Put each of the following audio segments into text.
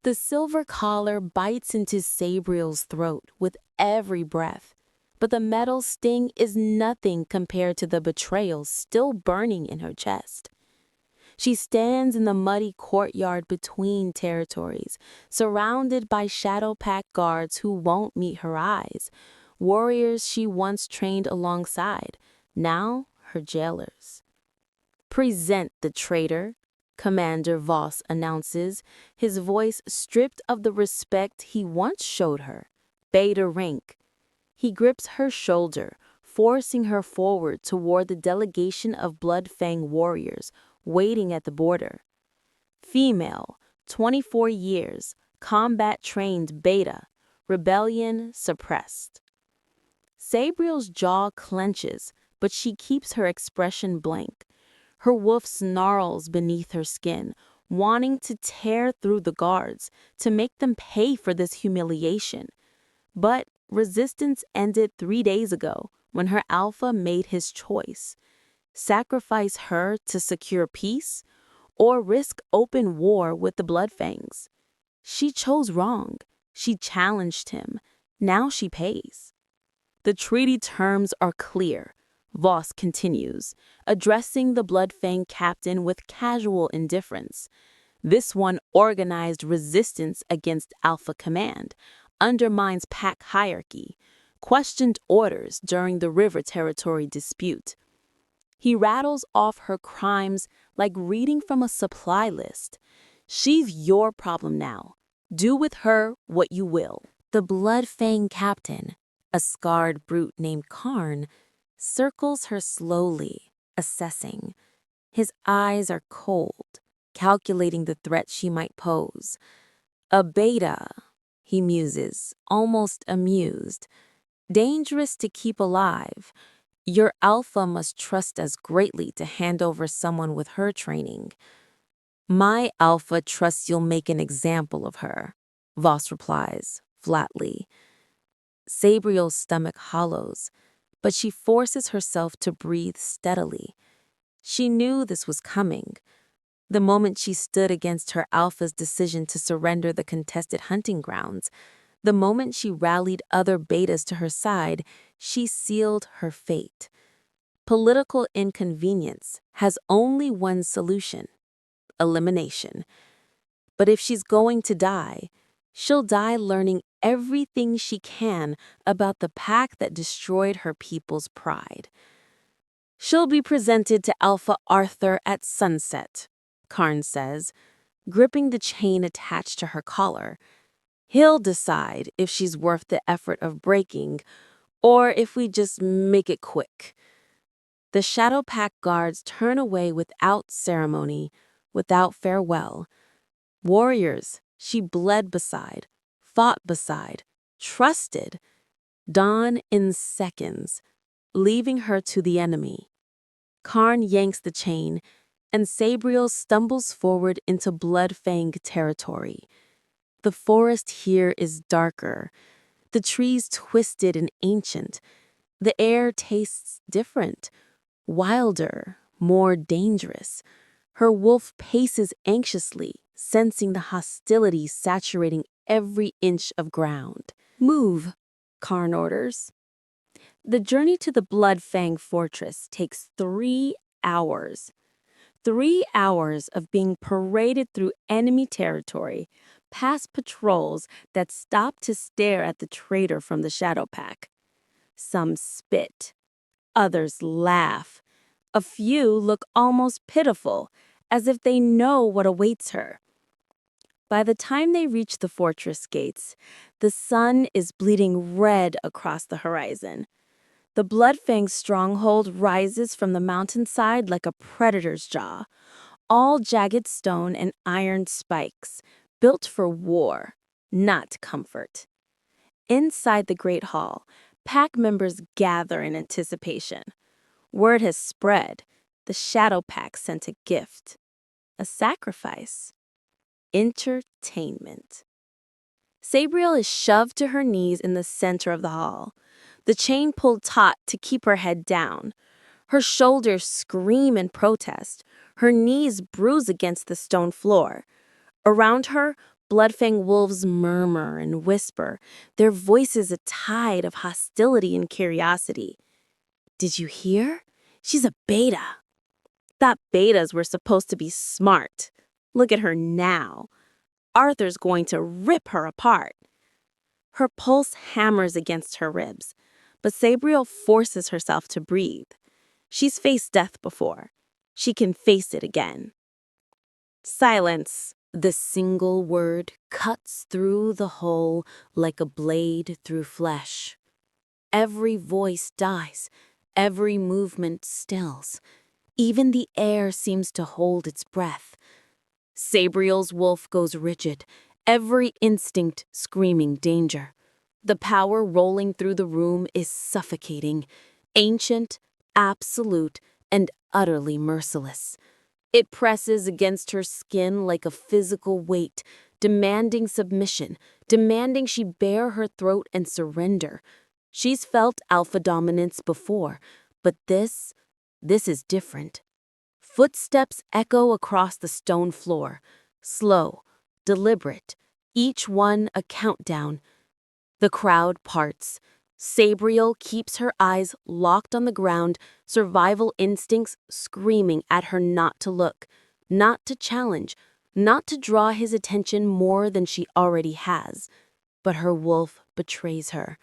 The silver collar bites into Sabriel's throat with every breath, but the metal sting is nothing compared to the betrayal still burning in her chest. She stands in the muddy courtyard between territories, surrounded by Shadow Pack guards who won't meet her eyes, warriors she once trained alongside, now her jailers. "Present the traitor," Commander Voss announces, his voice stripped of the respect he once showed her. Beta rank. He grips her shoulder, forcing her forward toward the delegation of Bloodfang warriors waiting at the border. Female, 24 years, combat-trained Beta, rebellion suppressed. Sabriel's jaw clenches, but she keeps her expression blank. Her wolf snarls beneath her skin, wanting to tear through the guards, to make them pay for this humiliation. But resistance ended 3 days ago when her alpha made his choice. Sacrifice her to secure peace, or risk open war with the Bloodfangs. She chose wrong. She challenged him. Now she pays. The treaty terms are clear. Voss continues, addressing the Bloodfang captain with casual indifference. This one organized resistance against Alpha Command, undermines pack hierarchy, questioned orders during the river territory dispute. He rattles off her crimes like reading from a supply list. She's your problem now. Do with her what you will. The Bloodfang captain, a scarred brute named Karn, circles her slowly, assessing. His eyes are cold, calculating the threat she might pose. A beta, he muses, almost amused. Dangerous to keep alive. Your alpha must trust us greatly to hand over someone with her training. My alpha trusts you'll make an example of her, Voss replies, flatly. Sabriel's stomach hollows, but she forces herself to breathe steadily. She knew this was coming. The moment she stood against her alpha's decision to surrender the contested hunting grounds, the moment she rallied other betas to her side, she sealed her fate. Political inconvenience has only one solution: elimination. But if she's going to die, she'll die learning everything she can about the pack that destroyed her people's pride. She'll be presented to Alpha Arthur at sunset, Karn says, gripping the chain attached to her collar. He'll decide if she's worth the effort of breaking, or if we just make it quick. The Shadow Pack guards turn away without ceremony, without farewell. Warriors she bled beside, fought beside, trusted, dawn in seconds, leaving her to the enemy. Karn yanks the chain, and Sabriel stumbles forward into Bloodfang territory. The forest here is darker, the trees twisted and ancient. The air tastes different, wilder, more dangerous. Her wolf paces anxiously, sensing the hostility saturating every inch of ground. "Move," Karn orders. The journey to the Bloodfang fortress takes 3 hours. 3 hours of being paraded through enemy territory, past patrols that stop to stare at the traitor from the Shadow Pack. Some spit. Others laugh. A few look almost pitiful, as if they know what awaits her. By the time they reach the fortress gates, the sun is bleeding red across the horizon. The Bloodfang stronghold rises from the mountainside like a predator's jaw, all jagged stone and iron spikes, built for war, not comfort. Inside the Great Hall, pack members gather in anticipation. Word has spread. The Shadow Pack sent a gift. A sacrifice. Entertainment. Sabriel is shoved to her knees in the center of the hall, the chain pulled taut to keep her head down. Her shoulders scream in protest, her knees bruise against the stone floor. Around her, Bloodfang wolves murmur and whisper, their voices a tide of hostility and curiosity. Did you hear? She's a beta. Thought betas were supposed to be smart. Look at her now. Arthur's going to rip her apart. Her pulse hammers against her ribs, but Sabriel forces herself to breathe. She's faced death before. She can face it again. Silence. The single word cuts through the hull like a blade through flesh. Every voice dies. Every movement stills. Even the air seems to hold its breath. Sabriel's wolf goes rigid, every instinct screaming danger. The power rolling through the room is suffocating, ancient, absolute, and utterly merciless. It presses against her skin like a physical weight, demanding submission, demanding she bare her throat and surrender. She's felt alpha dominance before, but this is different. Footsteps echo across the stone floor, slow, deliberate, each one a countdown. The crowd parts. Sabriel keeps her eyes locked on the ground, survival instincts screaming at her not to look, not to challenge, not to draw his attention more than she already has. But her wolf betrays her.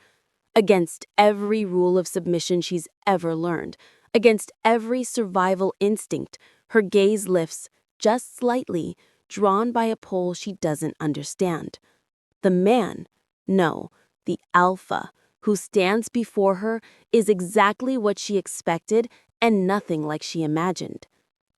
Against every rule of submission she's ever learned, against every survival instinct, her gaze lifts, just slightly, drawn by a pull she doesn't understand. The man, no, the alpha, who stands before her is exactly what she expected and nothing like she imagined.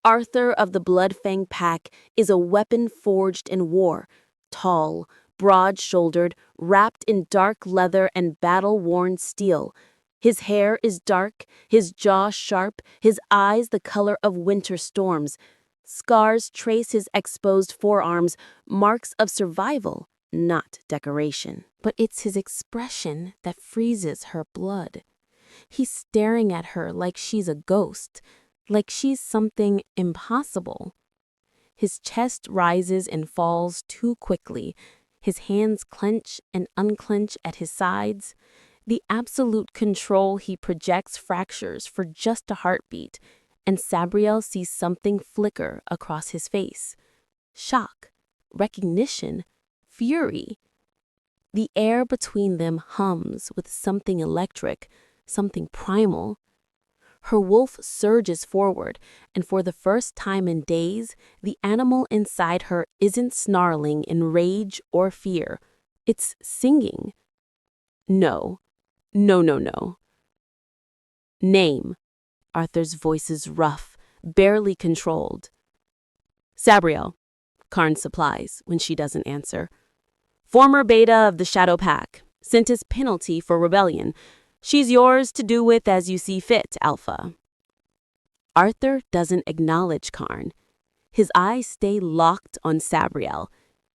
Arthur of the Bloodfang pack is a weapon forged in war, tall, broad-shouldered, wrapped in dark leather and battle-worn steel. His hair is dark, his jaw sharp, his eyes the color of winter storms. Scars trace his exposed forearms, marks of survival, not decoration. But it's his expression that freezes her blood. He's staring at her like she's a ghost, like she's something impossible. His chest rises and falls too quickly. His hands clench and unclench at his sides. The absolute control he projects fractures for just a heartbeat, and Sabriel sees something flicker across his face. Shock, recognition, fury. The air between them hums with something electric, something primal. Her wolf surges forward, and for the first time in days, the animal inside her isn't snarling in rage or fear. It's singing. No. No, no, no. Name. Arthur's voice is rough, barely controlled. Sabriel, Karn supplies when she doesn't answer. Former beta of the Shadow Pack, sent as penalty for rebellion. She's yours to do with as you see fit, Alpha. Arthur doesn't acknowledge Karn. His eyes stay locked on Sabriel,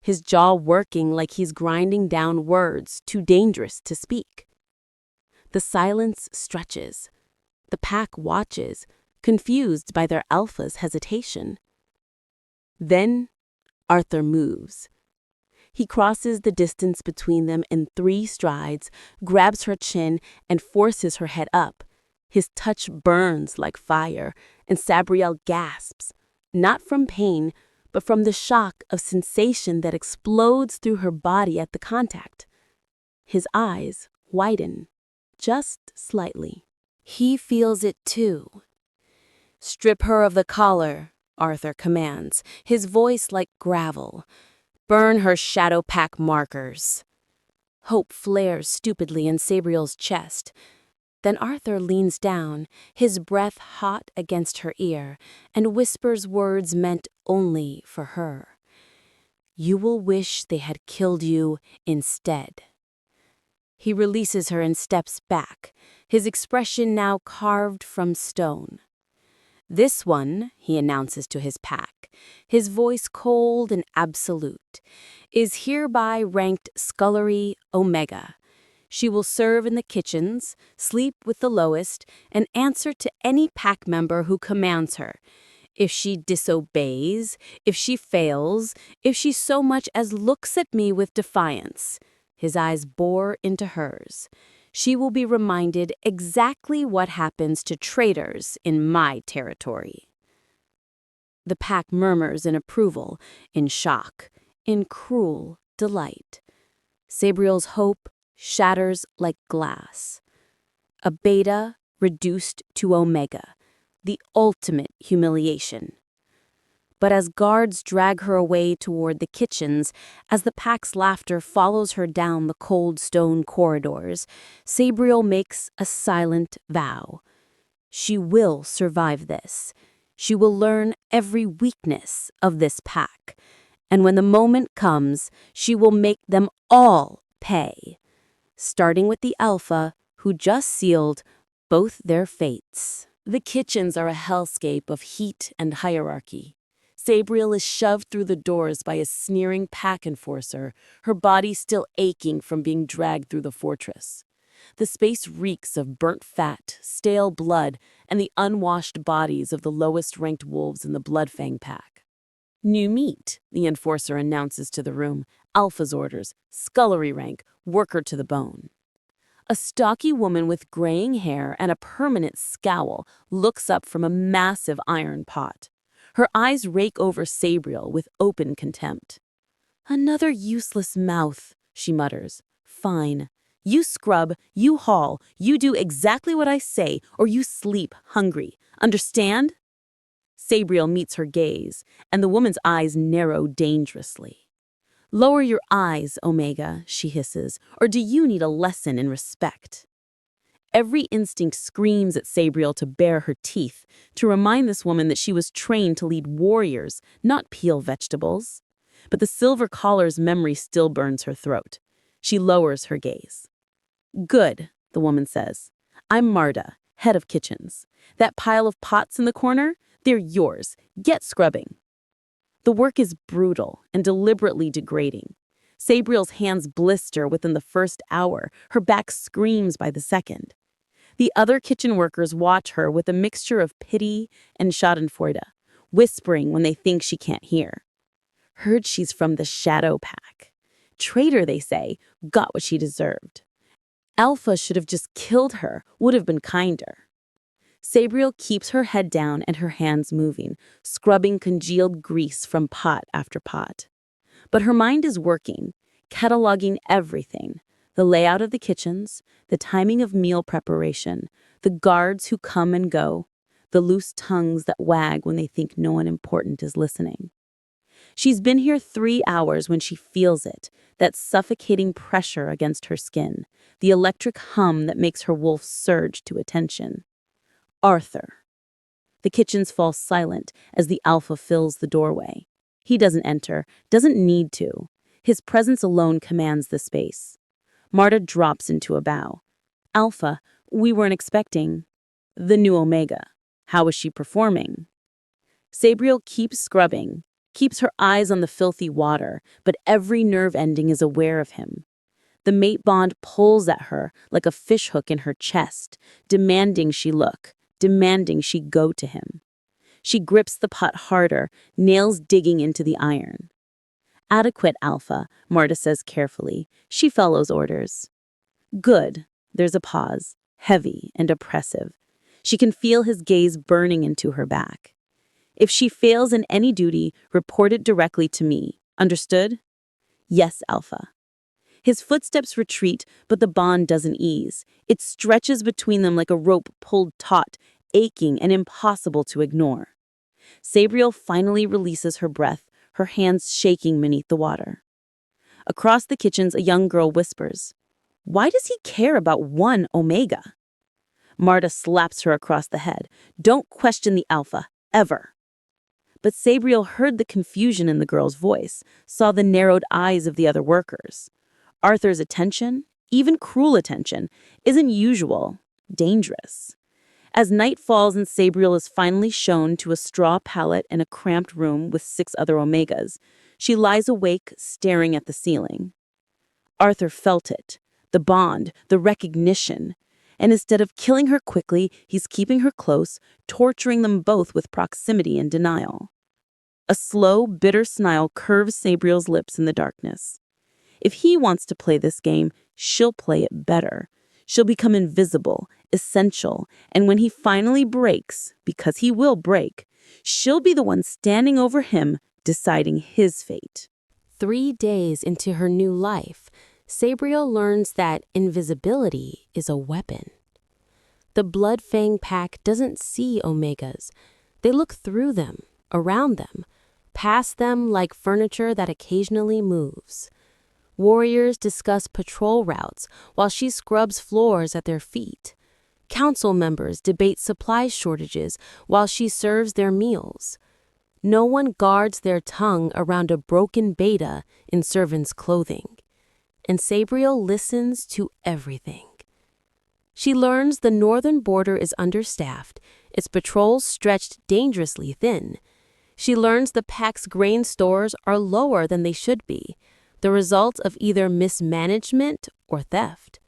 his jaw working like he's grinding down words too dangerous to speak. The silence stretches. The pack watches, confused by their alpha's hesitation. Then Arthur moves. He crosses the distance between them in 3 strides, grabs her chin, and forces her head up. His touch burns like fire, and Sabriel gasps, not from pain, but from the shock of sensation that explodes through her body at the contact. His eyes widen, just slightly. He feels it too. Strip her of the collar, Arthur commands, his voice like gravel. Burn her Shadow Pack markers. Hope flares stupidly in Sabriel's chest. Then Arthur leans down, his breath hot against her ear, and whispers words meant only for her. You will wish they had killed you instead. He releases her and steps back, his expression now carved from stone. This one, he announces to his pack, his voice cold and absolute, is hereby ranked Scullery Omega. She will serve in the kitchens, sleep with the lowest, and answer to any pack member who commands her. If she disobeys, if she fails, if she so much as looks at me with defiance, his eyes bore into hers, she will be reminded exactly what happens to traitors in my territory. The pack murmurs in approval, in shock, in cruel delight. Sabriel's hope shatters like glass. A beta reduced to omega, the ultimate humiliation. But as guards drag her away toward the kitchens, as the pack's laughter follows her down the cold stone corridors, Sabriel makes a silent vow. She will survive this. She will learn every weakness of this pack. And when the moment comes, she will make them all pay. Starting with the Alpha, who just sealed both their fates. The kitchens are a hellscape of heat and hierarchy. Sabriel is shoved through the doors by a sneering pack enforcer, her body still aching from being dragged through the fortress. The space reeks of burnt fat, stale blood, and the unwashed bodies of the lowest-ranked wolves in the Bloodfang pack. New meat, the enforcer announces to the room, Alpha's orders, scullery rank, worker to the bone. A stocky woman with graying hair and a permanent scowl looks up from a massive iron pot. Her eyes rake over Sabriel with open contempt. "Another useless mouth," she mutters. "Fine. You scrub, you haul, you do exactly what I say, or you sleep hungry. Understand?" Sabriel meets her gaze, and the woman's eyes narrow dangerously. "Lower your eyes, Omega," she hisses, "or do you need a lesson in respect?" Every instinct screams at Sabriel to bare her teeth, to remind this woman that she was trained to lead warriors, not peel vegetables. But the silver collar's memory still burns her throat. She lowers her gaze. "Good," the woman says. "I'm Marta, head of kitchens. That pile of pots in the corner, they're yours. Get scrubbing." The work is brutal and deliberately degrading. Sabriel's hands blister within the first hour, her back screams by the second. The other kitchen workers watch her with a mixture of pity and schadenfreude, whispering when they think she can't hear. Heard she's from the Shadow Pack. Traitor, they say, got what she deserved. Alpha should have just killed her, would have been kinder. Sabriel keeps her head down and her hands moving, scrubbing congealed grease from pot after pot. But her mind is working, cataloging everything: the layout of the kitchens, the timing of meal preparation, the guards who come and go, the loose tongues that wag when they think no one important is listening. She's been here 3 hours when she feels it, that suffocating pressure against her skin, the electric hum that makes her wolf surge to attention. Arthur. The kitchens fall silent as the Alpha fills the doorway. He doesn't enter, doesn't need to. His presence alone commands the space. Marta drops into a bow. "Alpha, we weren't expecting." "The new Omega. How is she performing?" Sabriel keeps scrubbing, keeps her eyes on the filthy water, but every nerve ending is aware of him. The mate bond pulls at her like a fishhook in her chest, demanding she look, demanding she go to him. She grips the pot harder, nails digging into the iron. "Adequate, Alpha," Marta says carefully. She follows orders. "Good." There's a pause, heavy and oppressive. She can feel his gaze burning into her back. "If she fails in any duty, report it directly to me. Understood?" "Yes, Alpha." His footsteps retreat, but the bond doesn't ease. It stretches between them like a rope pulled taut, aching and impossible to ignore. Sabriel finally releases her breath, her hands shaking beneath the water. Across the kitchens, a young girl whispers, "Why does he care about one Omega?" Marta slaps her across the head. "Don't question the Alpha, ever." But Sabriel heard the confusion in the girl's voice, saw the narrowed eyes of the other workers. Arthur's attention, even cruel attention, isn't usual, dangerous. As night falls and Sabriel is finally shown to a straw pallet in a cramped room with 6 other Omegas, she lies awake, staring at the ceiling. Arthur felt it, the bond, the recognition, And instead of killing her quickly, he's keeping her close, torturing them both with proximity and denial. A slow, bitter smile curves Sabriel's lips in the darkness. If he wants to play this game, she'll play it better. She'll become invisible, essential, and when he finally breaks, because he will break, she'll be the one standing over him, deciding his fate. 3 days into her new life, Sabriel learns that invisibility is a weapon. The Bloodfang pack doesn't see Omegas. They look through them, around them, past them like furniture that occasionally moves. Warriors discuss patrol routes while she scrubs floors at their feet. Council members debate supply shortages while she serves their meals. No one guards their tongue around a broken beta in servants' clothing. And Sabriel listens to everything. She learns the northern border is understaffed, its patrols stretched dangerously thin. She learns the pack's grain stores are lower than they should be, the result of either mismanagement or theft.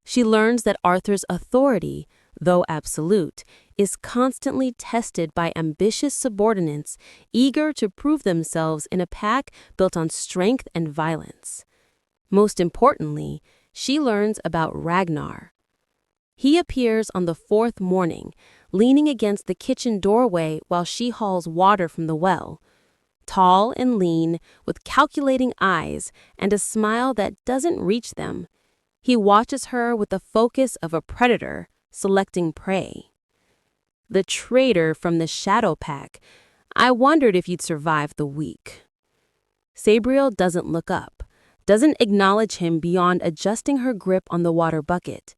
She learns that Arthur's authority, though absolute, is constantly tested by ambitious subordinates eager to prove themselves in a pack built on strength and violence. Most importantly, she learns about Ragnar. He appears on the 4th morning, leaning against the kitchen doorway while she hauls water from the well. Tall and lean, with calculating eyes and a smile that doesn't reach them, he watches her with the focus of a predator selecting prey. The traitor from the Shadow Pack, I wondered if you'd survive the week. Sabriel doesn't look up, doesn't acknowledge him beyond adjusting her grip on the water bucket.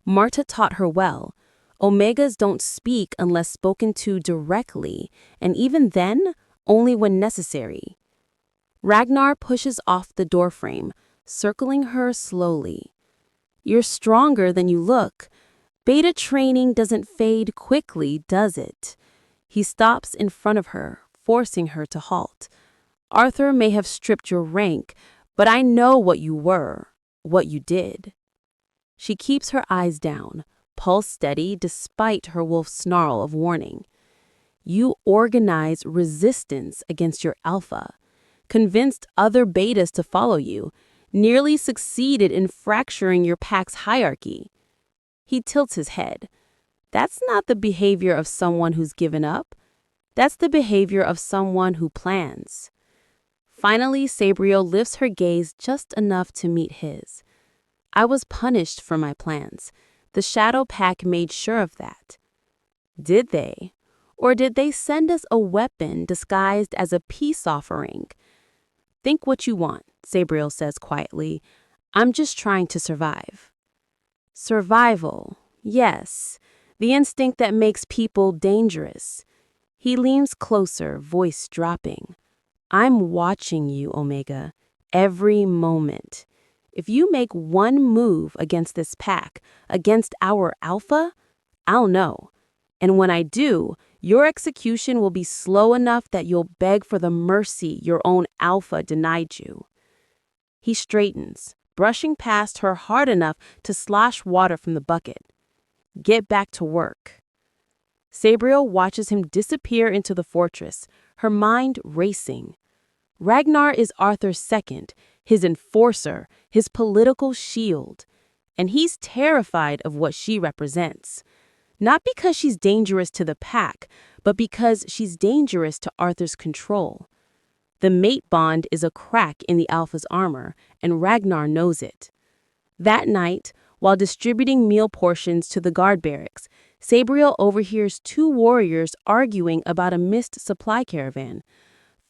Marta taught her well. Omegas don't speak unless spoken to directly, and even then, only when necessary. Ragnar pushes off the doorframe, circling her slowly. You're stronger than you look. Beta training doesn't fade quickly, does it? He stops in front of her, forcing her to halt. Arthur may have stripped your rank, but I know what you were, what you did. She keeps her eyes down, pulse steady despite her wolf snarl of warning. You organize resistance against your alpha, convinced other betas to follow you, nearly succeeded in fracturing your pack's hierarchy. He tilts his head. That's not the behavior of someone who's given up. That's the behavior of someone who plans. Finally, Sabriel lifts her gaze just enough to meet his. I was punished for my plans. The Shadow Pack made sure of that. Did they? Or did they send us a weapon disguised as a peace offering? Think what you want, Sabriel says quietly. I'm just trying to survive. Survival, yes, the instinct that makes people dangerous. He leans closer, voice dropping. I'm watching you, Omega, every moment. If you make one move against this pack, against our alpha, I'll know. And when I do, your execution will be slow enough that you'll beg for the mercy your own alpha denied you. He straightens, brushing past her hard enough to slosh water from the bucket. Get back to work. Sabriel watches him disappear into the fortress, her mind racing. Ragnar is Arthur's second, his enforcer, his political shield. And he's terrified of what she represents. Not because she's dangerous to the pack, but because she's dangerous to Arthur's control. The mate bond is a crack in the Alpha's armor, and Ragnar knows it. That night, while distributing meal portions to the guard barracks, Sabriel overhears 2 warriors arguing about a missed supply caravan.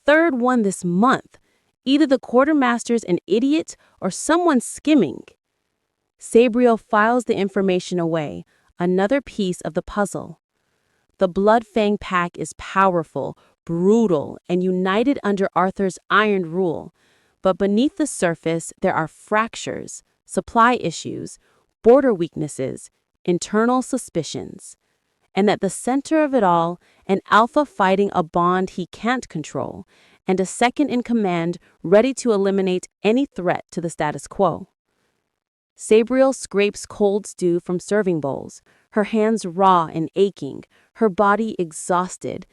Third one this month. Either the quartermaster's an idiot or someone's skimming. Sabriel files the information away, another piece of the puzzle. The Bloodfang pack is powerful, brutal, and united under Arthur's iron rule. But beneath the surface, there are fractures, supply issues, border weaknesses, internal suspicions. And at the center of it all, an alpha fighting a bond he can't control, and a second in command ready to eliminate any threat to the status quo. Sabriel scrapes cold stew from serving bowls, her hands raw and aching, her body exhausted,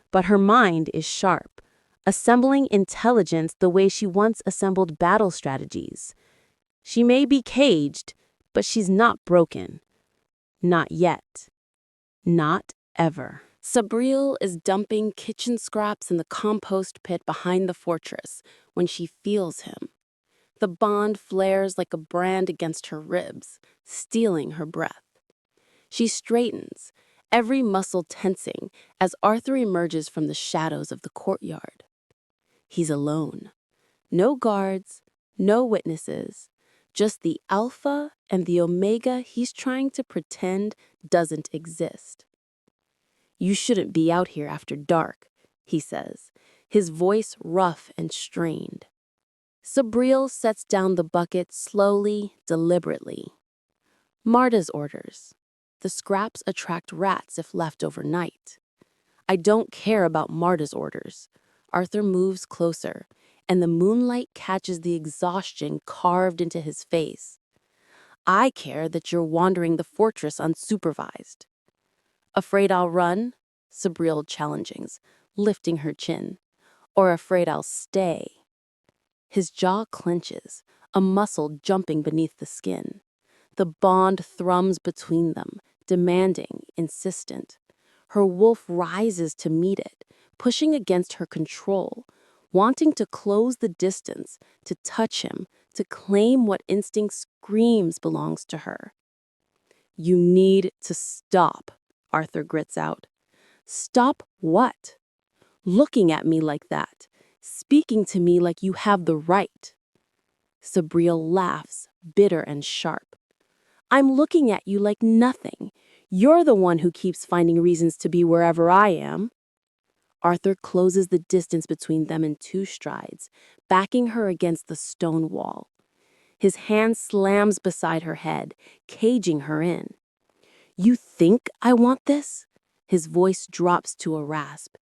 but her mind is sharp, assembling intelligence the way she once assembled battle strategies. She may be caged, but she's not broken. Not yet. Not ever. Sabriel is dumping kitchen scraps in the compost pit behind the fortress when she feels him. The bond flares like a brand against her ribs, stealing her breath. She straightens, every muscle tensing, as Arthur emerges from the shadows of the courtyard. He's alone. No guards, no witnesses, just the Alpha and the Omega he's trying to pretend doesn't exist. "You shouldn't be out here after dark," he says, his voice rough and strained. Sabriel sets down the bucket slowly, deliberately. "Marta's orders. The scraps attract rats if left overnight." "I don't care about Marta's orders." Arthur moves closer, and the moonlight catches the exhaustion carved into his face. "I care that you're wandering the fortress unsupervised." "Afraid I'll run?" Sabriel challengings, lifting her chin. "Or afraid I'll stay?" His jaw clenches, a muscle jumping beneath the skin. The bond thrums between them, demanding, insistent. Her wolf rises to meet it, pushing against her control, wanting to close the distance, to touch him, to claim what instinct screams belongs to her. "You need to stop," Arthur grits out. "Stop what?" "Looking at me like that, speaking to me like you have the right." Sabriel laughs, bitter and sharp. "I'm looking at you like nothing. You're the one who keeps finding reasons to be wherever I am." Arthur closes the distance between them in 2 strides, backing her against the stone wall. His hand slams beside her head, caging her in. "You think I want this?" His voice drops to a rasp.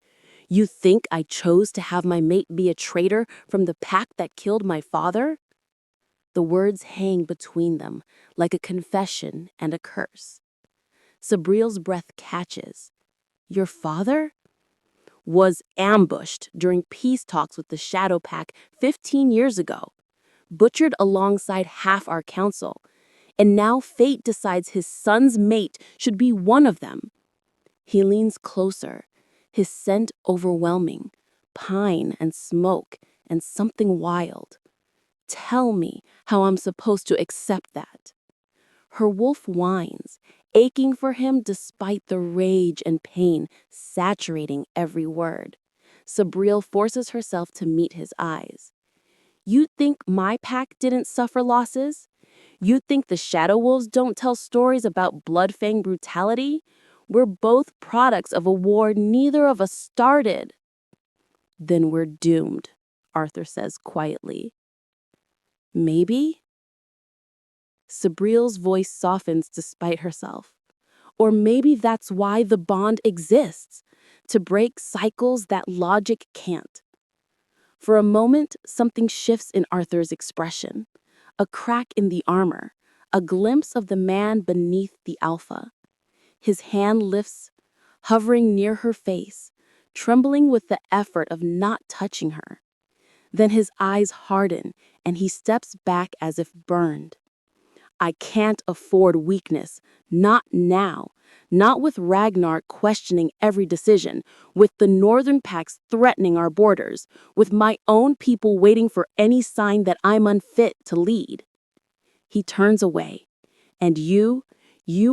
"You think I chose to have my mate be a traitor from the pack that killed my father?" The words hang between them, like a confession and a curse. Sabriel's breath catches. "Your father?" "Was ambushed during peace talks with the Shadow Pack 15 years ago. Butchered alongside half our council. And now fate decides his son's mate should be one of them." He leans closer, his scent overwhelming, pine and smoke and something wild. "Tell me how I'm supposed to accept that." Her wolf whines, aching for him despite the rage and pain saturating every word. Sabriel forces herself to meet his eyes. "You think my pack didn't suffer losses? You think the Shadow Wolves don't tell stories about Bloodfang brutality? We're both products of a war neither of us started." "Then we're doomed," Arthur says quietly. "Maybe?" Sabriel's voice softens despite herself. "Or maybe that's why the bond exists, to break cycles that logic can't." For a moment, something shifts in Arthur's expression. A crack in the armor, a glimpse of the man beneath the Alpha. His hand lifts, hovering near her face, trembling with the effort of not touching her. Then his eyes harden, and he steps back as if burned. "I can't afford weakness, not now. Not with Ragnar questioning every decision, with the northern packs threatening our borders, with my own people waiting for any sign that I'm unfit to lead." He turns away. "And you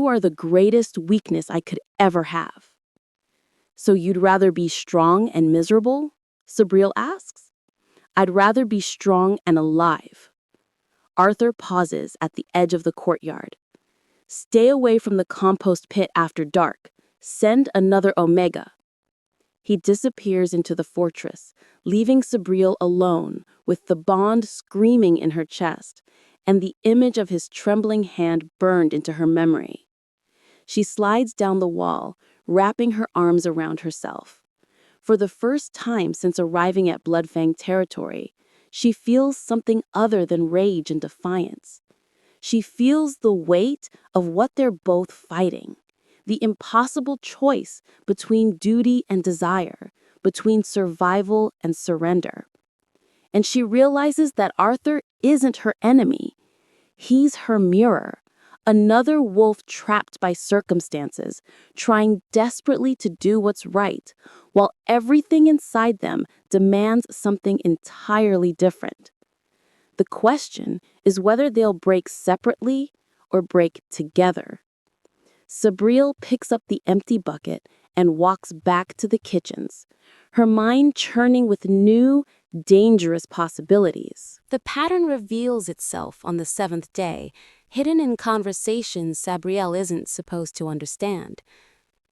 are the greatest weakness I could ever have." "So you'd rather be strong and miserable?" Sabriel asks. "I'd rather be strong and alive." Arthur pauses at the edge of the courtyard. "Stay away from the compost pit after dark. Send another Omega." He disappears into the fortress, leaving Sabriel alone with the bond screaming in her chest and the image of his trembling hand burned into her memory. She slides down the wall, wrapping her arms around herself. For the first time since arriving at Bloodfang territory, she feels something other than rage and defiance. She feels the weight of what they're both fighting, the impossible choice between duty and desire, between survival and surrender. And she realizes that Arthur isn't her enemy. He's her mirror, another wolf trapped by circumstances, trying desperately to do what's right, while everything inside them demands something entirely different. The question is whether they'll break separately or break together. Sabriel picks up the empty bucket and walks back to the kitchens, her mind churning with new, dangerous possibilities. The pattern reveals itself on the 7th day, hidden in conversations Sabriel isn't supposed to understand.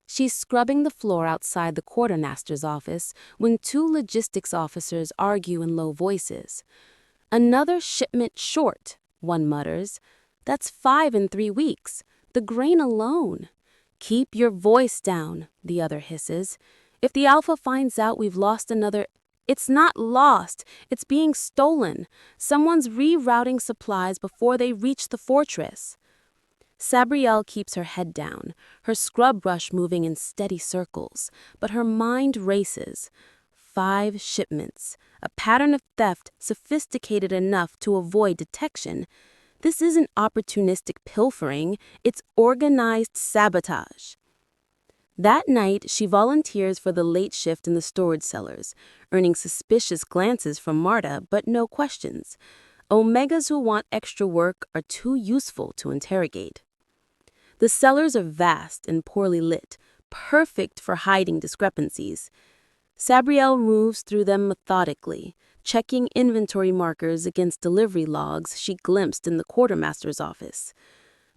She's scrubbing the floor outside the quartermaster's office when 2 logistics officers argue in low voices. "Another shipment short," one mutters. "That's 5 in 3 weeks. The grain alone." "Keep your voice down," the other hisses. "If the Alpha finds out we've lost another—" "It's not lost, it's being stolen. Someone's rerouting supplies before they reach the fortress." Sabriel keeps her head down, her scrub brush moving in steady circles, but her mind races. 5 shipments, a pattern of theft sophisticated enough to avoid detection. This isn't opportunistic pilfering, it's organized sabotage. That night, she volunteers for the late shift in the storage cellars, earning suspicious glances from Marta, but no questions. Omegas who want extra work are too useful to interrogate. The cellars are vast and poorly lit, perfect for hiding discrepancies. Sabriel moves through them methodically, checking inventory markers against delivery logs she glimpsed in the quartermaster's office.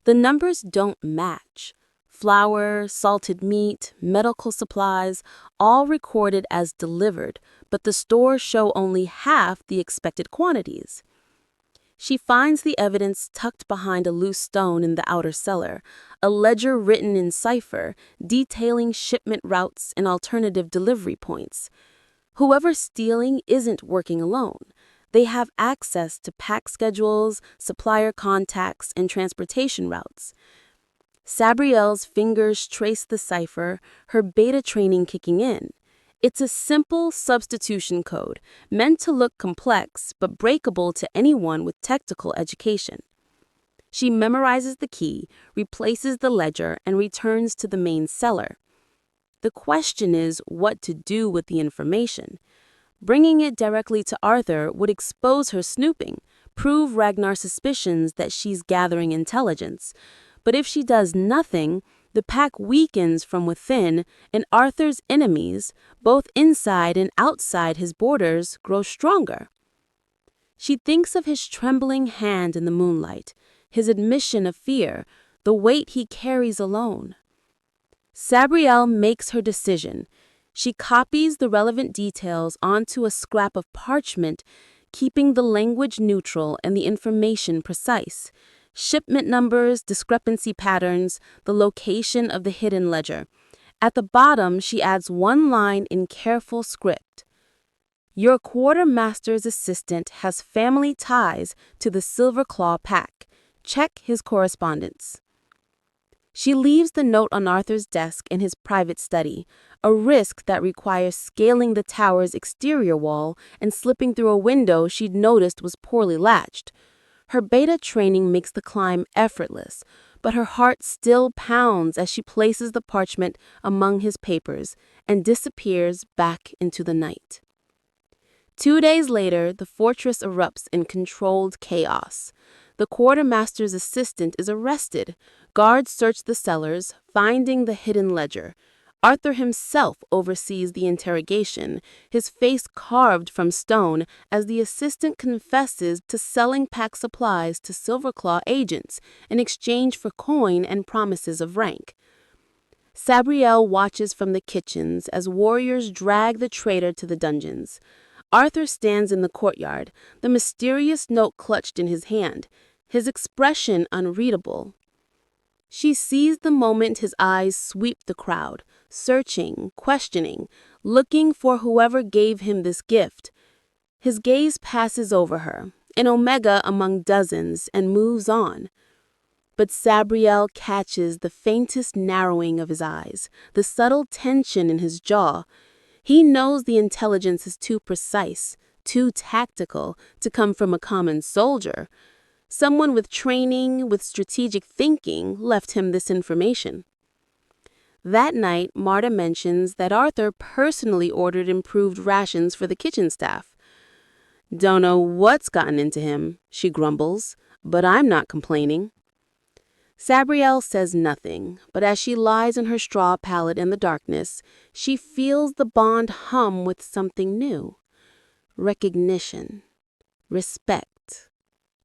The numbers don't match. Flour, salted meat, medical supplies, all recorded as delivered, but the stores show only half the expected quantities. She finds the evidence tucked behind a loose stone in the outer cellar, a ledger written in cipher detailing shipment routes and alternative delivery points. Whoever's stealing isn't working alone. They have access to pack schedules, supplier contacts, and transportation routes. Sabriel's fingers trace the cipher, her beta training kicking in. It's a simple substitution code, meant to look complex but breakable to anyone with technical education. She memorizes the key, replaces the ledger, and returns to the main cellar. The question is what to do with the information. Bringing it directly to Arthur would expose her snooping, prove Ragnar's suspicions that she's gathering intelligence. But if she does nothing, the pack weakens from within, and Arthur's enemies, both inside and outside his borders, grow stronger. She thinks of his trembling hand in the moonlight, his admission of fear, the weight he carries alone. Sabriel makes her decision. She copies the relevant details onto a scrap of parchment, keeping the language neutral and the information precise. Shipment numbers, discrepancy patterns, the location of the hidden ledger. At the bottom, she adds one line in careful script. Your quartermaster's assistant has family ties to the Silver Claw pack. Check his correspondence. She leaves the note on Arthur's desk in his private study, a risk that requires scaling the tower's exterior wall and slipping through a window she'd noticed was poorly latched. Her beta training makes the climb effortless, but her heart still pounds as she places the parchment among his papers and disappears back into the night. 2 days later, the fortress erupts in controlled chaos. The quartermaster's assistant is arrested. Guards search the cellars, finding the hidden ledger. Arthur himself oversees the interrogation, his face carved from stone as the assistant confesses to selling pack supplies to Silverclaw agents in exchange for coin and promises of rank. Sabriel watches from the kitchens as warriors drag the traitor to the dungeons. Arthur stands in the courtyard, the mysterious note clutched in his hand, his expression unreadable. She sees the moment his eyes sweep the crowd, searching, questioning, looking for whoever gave him this gift. His gaze passes over her, an omega among dozens, and moves on. But Sabriel catches the faintest narrowing of his eyes, the subtle tension in his jaw. He knows the intelligence is too precise, too tactical to come from a common soldier. Someone with training, with strategic thinking, left him this information. That night, Marta mentions that Arthur personally ordered improved rations for the kitchen staff. "Don't know what's gotten into him," she grumbles, "but I'm not complaining." Sabriel says nothing, but as she lies on her straw pallet in the darkness, she feels the bond hum with something new. Recognition, respect,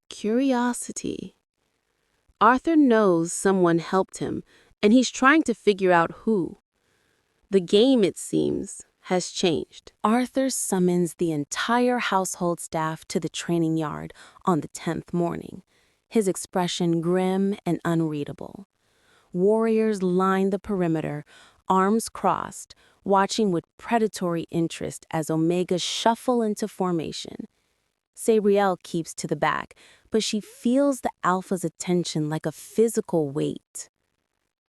curiosity. Arthur knows someone helped him, and he's trying to figure out who. The game, it seems, has changed. Arthur summons the entire household staff to the training yard on the 10th morning, his expression grim and unreadable. Warriors line the perimeter, arms crossed, watching with predatory interest as Omegas shuffle into formation. Sabriel keeps to the back, but she feels the Alpha's attention like a physical weight.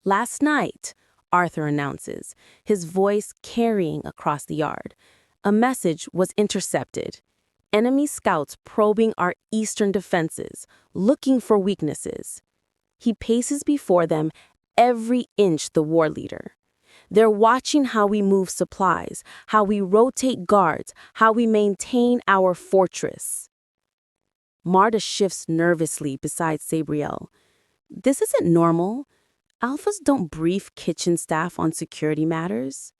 "Last night," Arthur announces, his voice carrying across the yard, "a message was intercepted. Enemy scouts probing our eastern defenses, looking for weaknesses." He paces before them, every inch the war leader. "They're watching how we move supplies, how we rotate guards, how we maintain our fortress." Marta shifts nervously beside Sabriel. "This isn't normal. Alphas don't brief kitchen staff on security matters."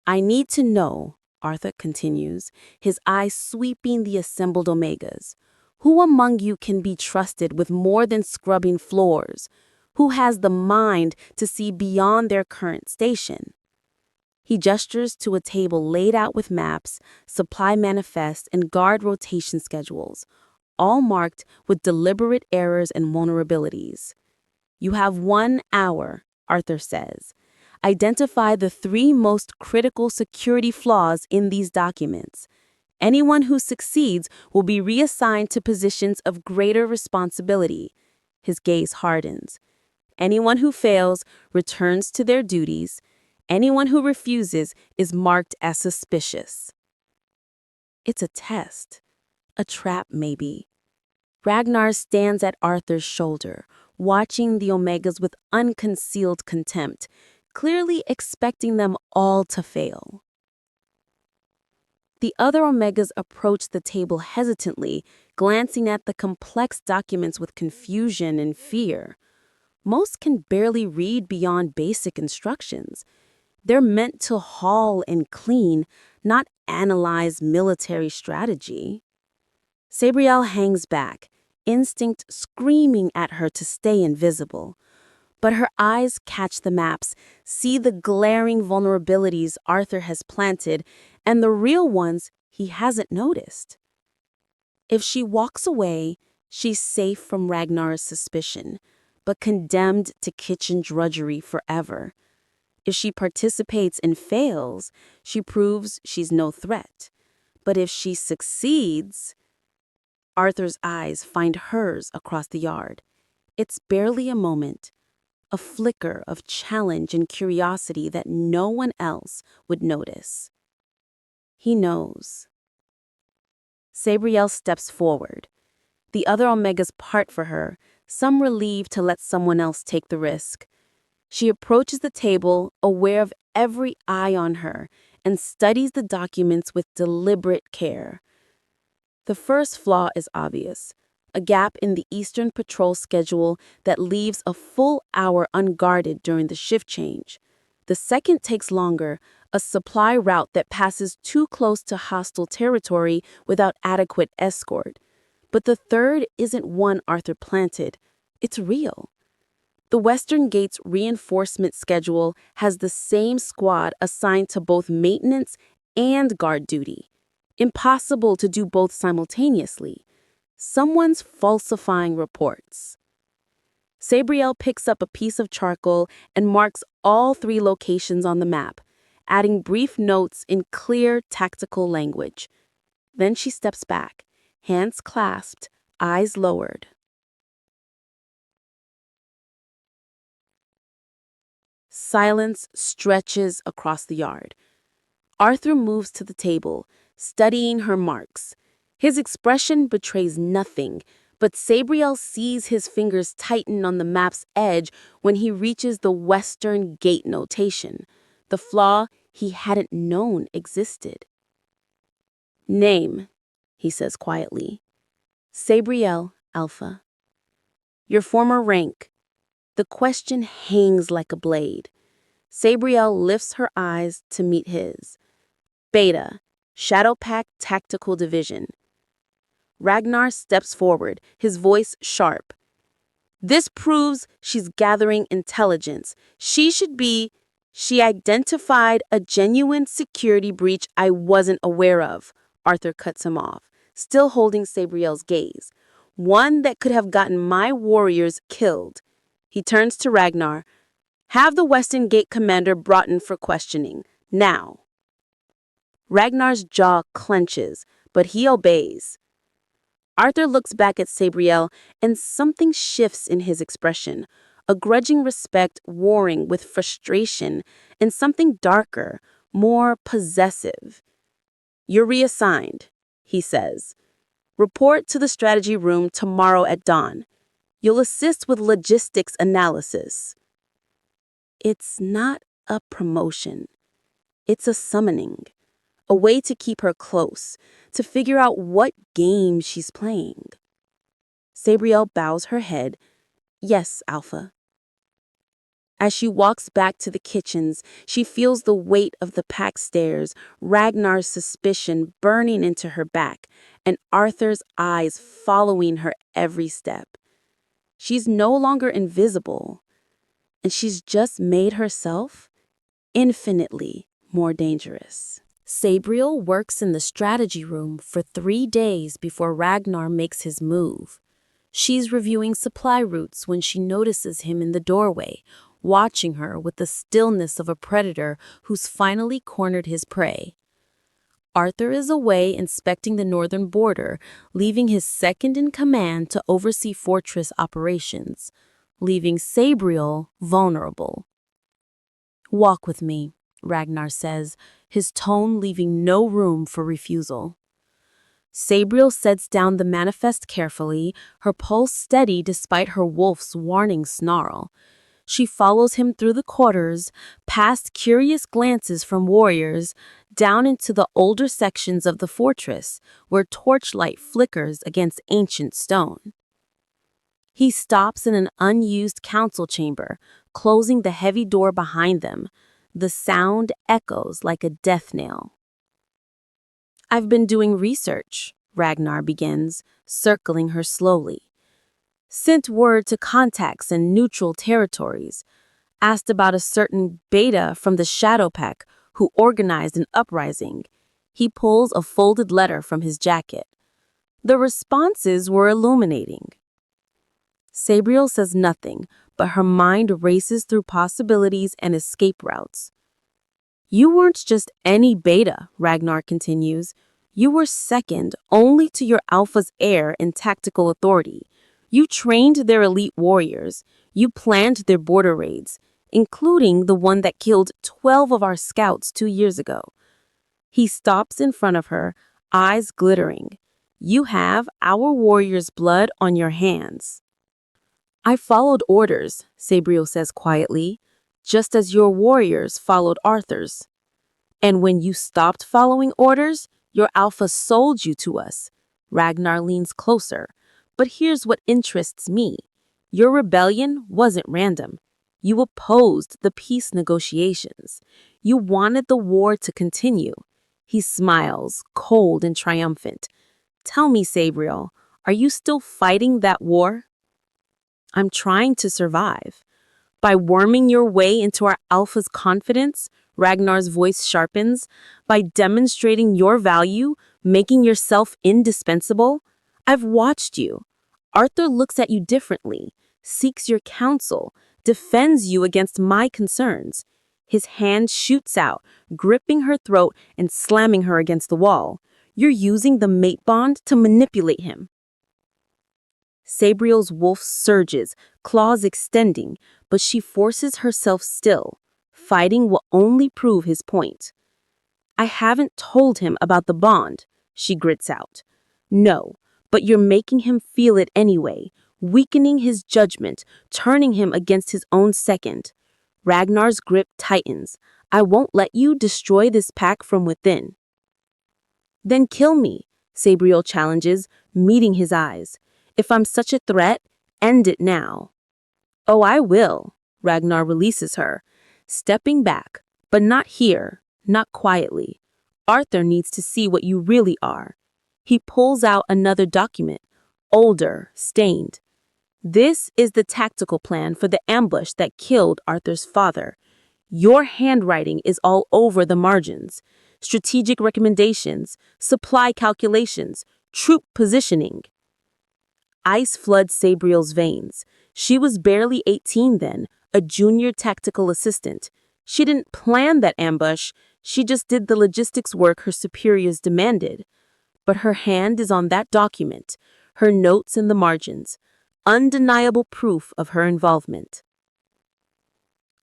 "I need to know," Arthur continues, his eyes sweeping the assembled Omegas. "Who among you can be trusted with more than scrubbing floors? Who has the mind to see beyond their current station?" He gestures to a table laid out with maps, supply manifests, and guard rotation schedules, all marked with deliberate errors and vulnerabilities. "You have 1 hour," Arthur says. "Identify the 3 most critical security flaws in these documents. Anyone who succeeds will be reassigned to positions of greater responsibility." His gaze hardens. "Anyone who fails returns to their duties. Anyone who refuses is marked as suspicious." It's a test. A trap, maybe. Ragnar stands at Arthur's shoulder, watching the Omegas with unconcealed contempt, clearly expecting them all to fail. The other Omegas approach the table hesitantly, glancing at the complex documents with confusion and fear. Most can barely read beyond basic instructions. They're meant to haul and clean, not analyze military strategy. Sabriel hangs back, instinct screaming at her to stay invisible. But her eyes catch the maps, see the glaring vulnerabilities Arthur has planted, and the real ones he hasn't noticed. If she walks away, she's safe from Ragnar's suspicion, but condemned to kitchen drudgery forever. If she participates and fails, she proves she's no threat. But if she succeeds... Arthur's eyes find hers across the yard. It's barely a moment, a flicker of challenge and curiosity that no one else would notice. He knows. Sabriel steps forward. The other Omegas part for her, some relieved to let someone else take the risk. She approaches the table, aware of every eye on her, and studies the documents with deliberate care. The first flaw is obvious, a gap in the Eastern Patrol schedule that leaves a full hour unguarded during the shift change. The second takes longer, a supply route that passes too close to hostile territory without adequate escort. But the third isn't one Arthur planted, it's real. The Western Gate's reinforcement schedule has the same squad assigned to both maintenance and guard duty. Impossible to do both simultaneously. Someone's falsifying reports. Sabriel picks up a piece of charcoal and marks all 3 locations on the map, adding brief notes in clear, tactical language. Then she steps back, hands clasped, eyes lowered. Silence stretches across the yard. Arthur moves to the table, studying her marks. His expression betrays nothing, but Sabriel sees his fingers tighten on the map's edge when he reaches the Western Gate notation, the flaw he hadn't known existed. "Name," he says quietly. "Sabriel Alpha." "Your former rank." The question hangs like a blade. Sabriel lifts her eyes to meet his. "Beta, Shadow Pack Tactical Division." Ragnar steps forward, his voice sharp. "This proves she's gathering intelligence. She identified a genuine security breach I wasn't aware of." Arthur cuts him off, still holding Sabriel's gaze. "One that could have gotten my warriors killed." He turns to Ragnar. "Have the Western Gate commander brought in for questioning. Now." Ragnar's jaw clenches, but he obeys. Arthur looks back at Sabriel, and something shifts in his expression, a grudging respect warring with frustration, and something darker, more possessive. "You're reassigned," he says. "Report to the strategy room tomorrow at dawn. You'll assist with logistics analysis." It's not a promotion. It's a summoning. A way to keep her close, to figure out what game she's playing. Sabriel bows her head. "Yes, Alpha." As she walks back to the kitchens, she feels the weight of the pack stairs, Ragnar's suspicion burning into her back, and Arthur's eyes following her every step. She's no longer invisible, and she's just made herself infinitely more dangerous. Sabriel works in the strategy room for 3 days before Ragnar makes his move. She's reviewing supply routes when she notices him in the doorway, watching her with the stillness of a predator who's finally cornered his prey. Arthur is away inspecting the northern border, leaving his second-in-command to oversee fortress operations, leaving Sabriel vulnerable. "Walk with me," Ragnar says, his tone leaving no room for refusal. Sabriel sets down the manifest carefully, her pulse steady despite her wolf's warning snarl. She follows him through the quarters, past curious glances from warriors, down into the older sections of the fortress, where torchlight flickers against ancient stone. He stops in an unused council chamber, closing the heavy door behind them. The sound echoes like a death knell. "I've been doing research," Ragnar begins, circling her slowly. "Sent word to contacts in neutral territories. Asked about a certain beta from the Shadow Pack who organized an uprising." He pulls a folded letter from his jacket. The responses were illuminating. Sabriel says nothing, but her mind races through possibilities and escape routes. "You weren't just any beta," Ragnar continues. "You were second only to your Alpha's heir in tactical authority. You trained their elite warriors. You planned their border raids, including the one that killed 12 of our scouts 2 years ago." He stops in front of her, eyes glittering. "You have our warriors' blood on your hands." "I followed orders," Sabriel says quietly, "just as your warriors followed Arthur's. And when you stopped following orders, your Alpha sold you to us." Ragnar leans closer. "But here's what interests me. Your rebellion wasn't random. You opposed the peace negotiations. You wanted the war to continue." He smiles, cold and triumphant. "Tell me, Sabriel, are you still fighting that war?" "I'm trying to survive." "By worming your way into our Alpha's confidence," Ragnar's voice sharpens, "by demonstrating your value, making yourself indispensable. I've watched you. Arthur looks at you differently, seeks your counsel, defends you against my concerns." His hand shoots out, gripping her throat and slamming her against the wall. "You're using the mate bond to manipulate him." Sabriel's wolf surges, claws extending, but she forces herself still. fighting will only prove his point. I haven't told him about the bond, she grits out. No, but you're making him feel it anyway, weakening his judgment, turning him against his own second. Ragnar's grip tightens. I won't let you destroy this pack from within. Then kill me, Sabriel challenges, meeting his eyes. If I'm such a threat, end it now. Oh, I will, Ragnar releases her, stepping back, but not here, not quietly. Arthur needs to see what you really are. He pulls out another document, older, stained. This is the tactical plan for the ambush that killed Arthur's father. Your handwriting is all over the margins. Strategic recommendations, supply calculations, troop positioning. Ice floods Sabriel's veins. She was barely 18 then, a junior tactical assistant. She didn't plan that ambush, she just did the logistics work her superiors demanded. But her hand is on that document, her notes in the margins, undeniable proof of her involvement.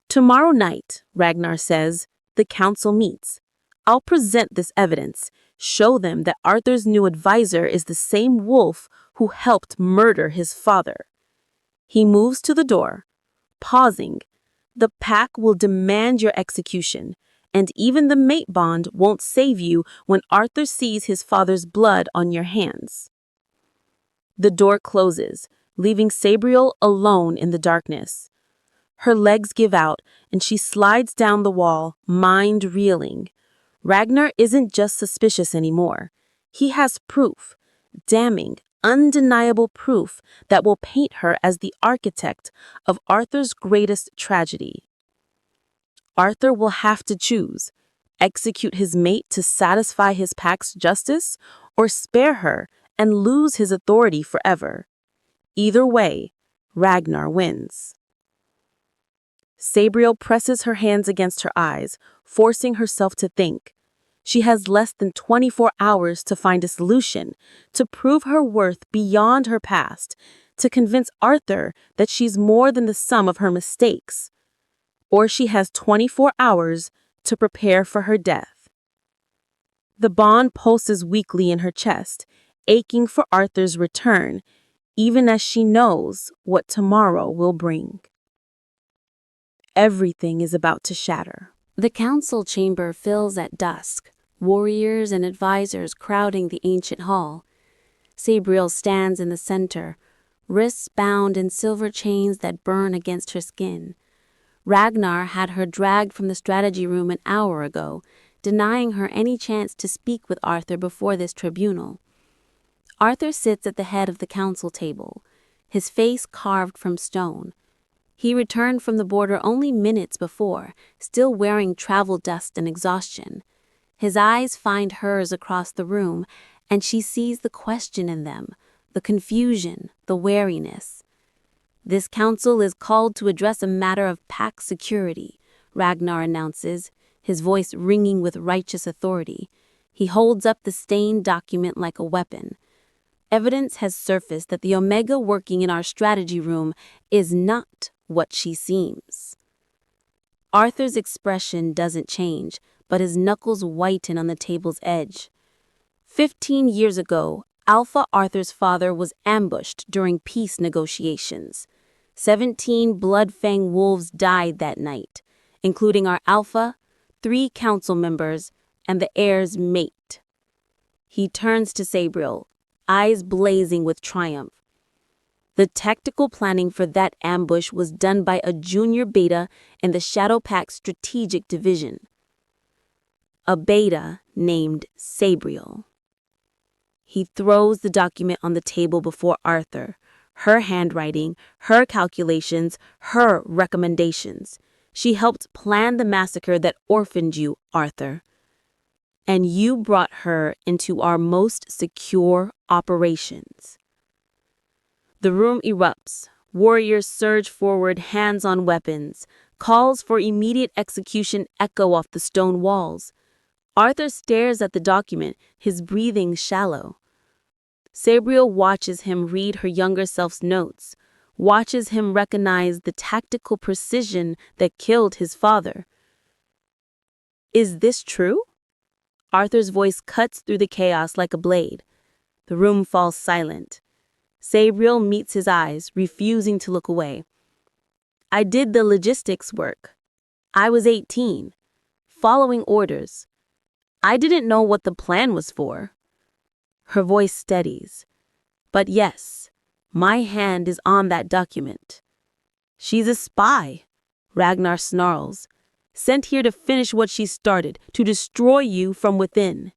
Tomorrow night, Ragnar says, the council meets. I'll present this evidence, show them that Arthur's new advisor is the same wolf who helped murder his father. He moves to the door, pausing. The pack will demand your execution, and even the mate bond won't save you when Arthur sees his father's blood on your hands. The door closes, leaving Sabriel alone in the darkness. Her legs give out, and she slides down the wall, mind reeling. Ragnar isn't just suspicious anymore. He has proof, damning, undeniable proof that will paint her as the architect of Arthur's greatest tragedy. Arthur will have to choose, execute his mate to satisfy his pack's justice, or spare her and lose his authority forever. Either way, Ragnar wins. Sabriel presses her hands against her eyes, forcing herself to think. She has less than 24 hours to find a solution, to prove her worth beyond her past, to convince Arthur that she's more than the sum of her mistakes. Or she has 24 hours to prepare for her death. The bond pulses weakly in her chest, aching for Arthur's return, even as she knows what tomorrow will bring. Everything is about to shatter. The council chamber fills at dusk, warriors and advisors crowding the ancient hall. Sabriel stands in the center, wrists bound in silver chains that burn against her skin. Ragnar had her dragged from the strategy room an hour ago, denying her any chance to speak with Arthur before this tribunal. Arthur sits at the head of the council table, his face carved from stone. He returned from the border only minutes before, still wearing travel dust and exhaustion. His eyes find hers across the room, and she sees the question in them, the confusion, the wariness. This council is called to address a matter of pack security, Ragnar announces, his voice ringing with righteous authority. He holds up the stained document like a weapon. Evidence has surfaced that the Omega working in our strategy room is not what she seems. Arthur's expression doesn't change, but his knuckles whiten on the table's edge. 15 years ago, Alpha, Arthur's father, was ambushed during peace negotiations. 17 Bloodfang wolves died that night, including our Alpha, 3 council members, and the heir's mate. He turns to Sabriel, eyes blazing with triumph. The tactical planning for that ambush was done by a junior beta in the Shadow Pack's strategic division. A beta named Sabriel. He throws the document on the table before Arthur. Her handwriting, her calculations, her recommendations. She helped plan the massacre that orphaned you, Arthur. And you brought her into our most secure operations. The room erupts. Warriors surge forward, hands on weapons. Calls for immediate execution echo off the stone walls. Arthur stares at the document, his breathing shallow. Sabriel watches him read her younger self's notes, watches him recognize the tactical precision that killed his father. Is this true? Arthur's voice cuts through the chaos like a blade. The room falls silent. Sabriel meets his eyes, refusing to look away. I did the logistics work. I was 18, following orders. I didn't know what the plan was for. Her voice steadies. But yes, my hand is on that document. She's a spy, Ragnar snarls, sent here to finish what she started, to destroy you from within.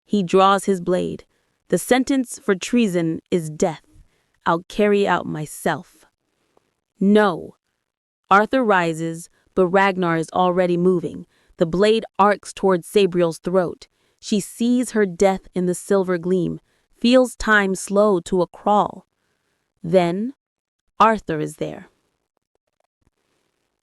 He draws his blade. The sentence for treason is death. I'll carry out myself. No. Arthur rises, but Ragnar is already moving. The blade arcs towards Sabriel's throat. She sees her death in the silver gleam, feels time slow to a crawl. Then, Arthur is there.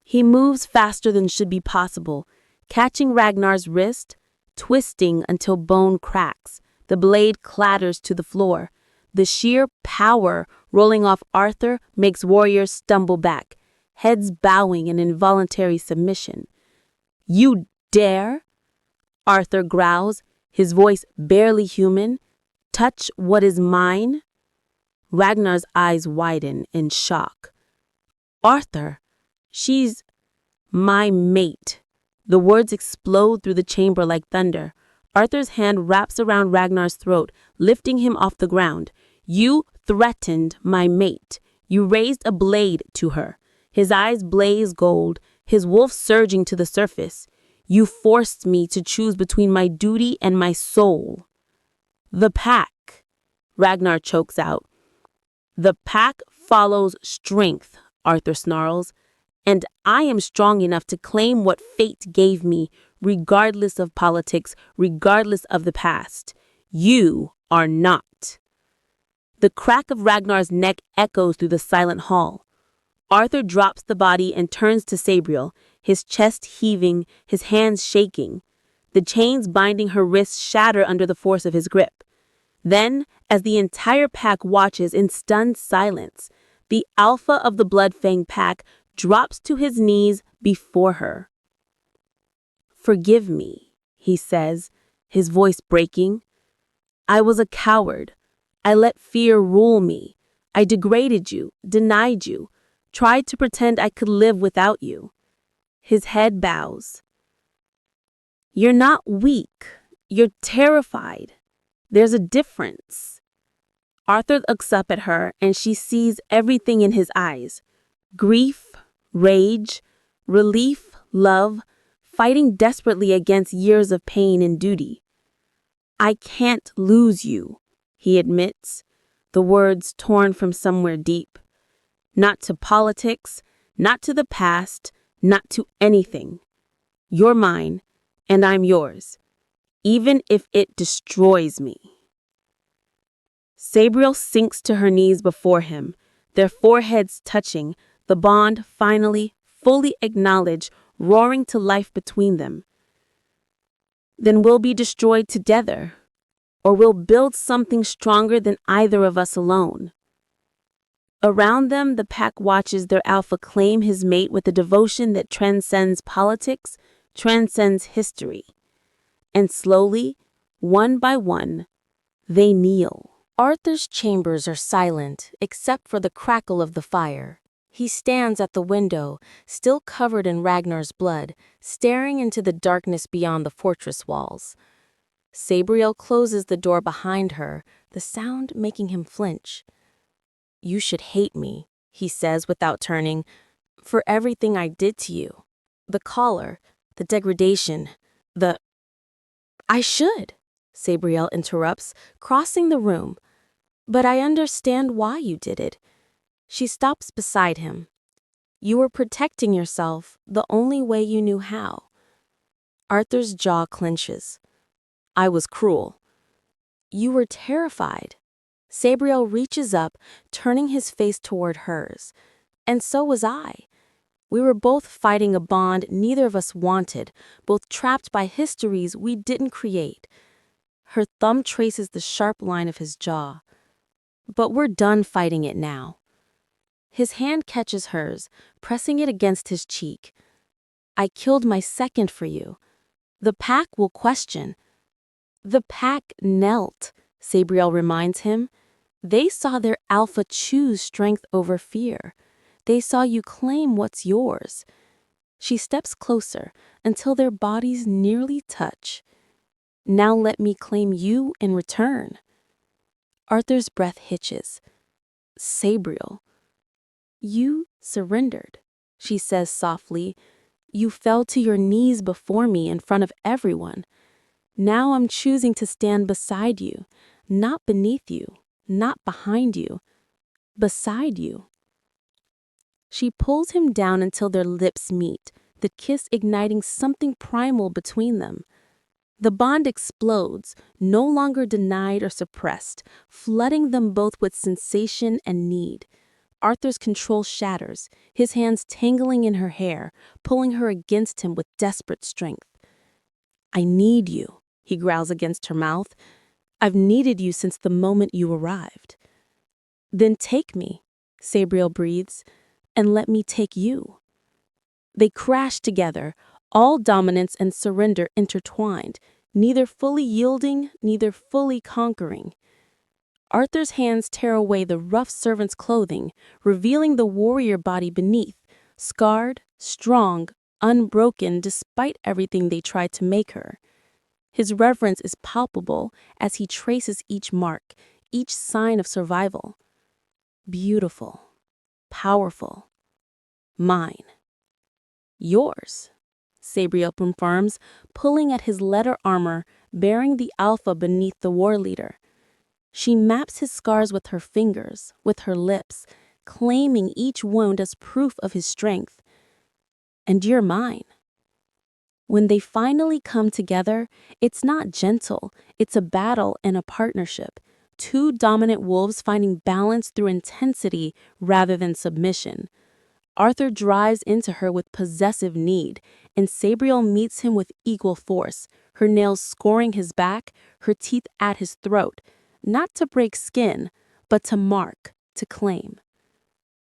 He moves faster than should be possible, catching Ragnar's wrist, twisting until bone cracks. The blade clatters to the floor. The sheer power rolling off Arthur makes warriors stumble back, heads bowing in involuntary submission. You dare? Arthur growls, his voice barely human. Touch what is mine? Ragnar's eyes widen in shock. Arthur, she's my mate. The words explode through the chamber like thunder. Arthur's hand wraps around Ragnar's throat, lifting him off the ground. You threatened my mate. You raised a blade to her. His eyes blaze gold, his wolf surging to the surface. You forced me to choose between my duty and my soul. The pack, Ragnar chokes out. The pack follows strength, Arthur snarls, and I am strong enough to claim what fate gave me, regardless of politics, regardless of the past. You are not. The crack of Ragnar's neck echoes through the silent hall. Arthur drops the body and turns to Sabriel, his chest heaving, his hands shaking. The chains binding her wrists shatter under the force of his grip. Then, as the entire pack watches in stunned silence, the alpha of the Bloodfang pack drops to his knees before her. Forgive me, he says, his voice breaking. I was a coward. I let fear rule me. I degraded you, denied you, tried to pretend I could live without you. His head bows. You're not weak. You're terrified. There's a difference. Arthur looks up at her and she sees everything in his eyes. Grief, rage, relief, love, fighting desperately against years of pain and duty. I can't lose you, he admits, the words torn from somewhere deep. Not to politics, not to the past, not to anything. You're mine, and I'm yours, even if it destroys me. Sabriel sinks to her knees before him, their foreheads touching, the bond finally, fully acknowledged, roaring to life between them. Then we'll be destroyed together, or we'll build something stronger than either of us alone. Around them, the pack watches their alpha claim his mate with a devotion that transcends politics, transcends history. And slowly, one by one, they kneel. Arthur's chambers are silent, except for the crackle of the fire. He stands at the window, still covered in Ragnar's blood, staring into the darkness beyond the fortress walls. Sabriel closes the door behind her, the sound making him flinch. You should hate me, he says without turning, for everything I did to you. The collar, the degradation, I should, Sabriel interrupts, crossing the room. But I understand why you did it. She stops beside him. You were protecting yourself the only way you knew how. Arthur's jaw clenches. I was cruel. You were terrified. Sabriel reaches up, turning his face toward hers. And so was I. We were both fighting a bond neither of us wanted, both trapped by histories we didn't create. Her thumb traces the sharp line of his jaw. But we're done fighting it now. His hand catches hers, pressing it against his cheek. I killed my second for you. The pack will question. The pack knelt, Sabriel reminds him. They saw their alpha choose strength over fear. They saw you claim what's yours. She steps closer until their bodies nearly touch. Now let me claim you in return. Arthur's breath hitches. Sabriel, you surrendered, she says softly. You fell to your knees before me in front of everyone. Now I'm choosing to stand beside you, not beneath you, not behind you, beside you. She pulls him down until their lips meet, the kiss igniting something primal between them. The bond explodes, no longer denied or suppressed, flooding them both with sensation and need. Arthur's control shatters, his hands tangling in her hair, pulling her against him with desperate strength. I need you, he growls against her mouth. I've needed you since the moment you arrived. Then take me, Sabriel breathes, and let me take you. They crash together, all dominance and surrender intertwined, neither fully yielding, neither fully conquering. Arthur's hands tear away the rough servant's clothing, revealing the warrior body beneath, scarred, strong, unbroken despite everything they tried to make her. His reverence is palpable as he traces each mark, each sign of survival. Beautiful, powerful, mine. Yours, Sabriel confirms, pulling at his leather armor, bearing the alpha beneath the war leader. She maps his scars with her fingers, with her lips, claiming each wound as proof of his strength. And you're mine. When they finally come together, it's not gentle, it's a battle and a partnership. Two dominant wolves finding balance through intensity rather than submission. Arthur drives into her with possessive need, and Sabriel meets him with equal force, her nails scoring his back, her teeth at his throat, not to break skin, but to mark, to claim.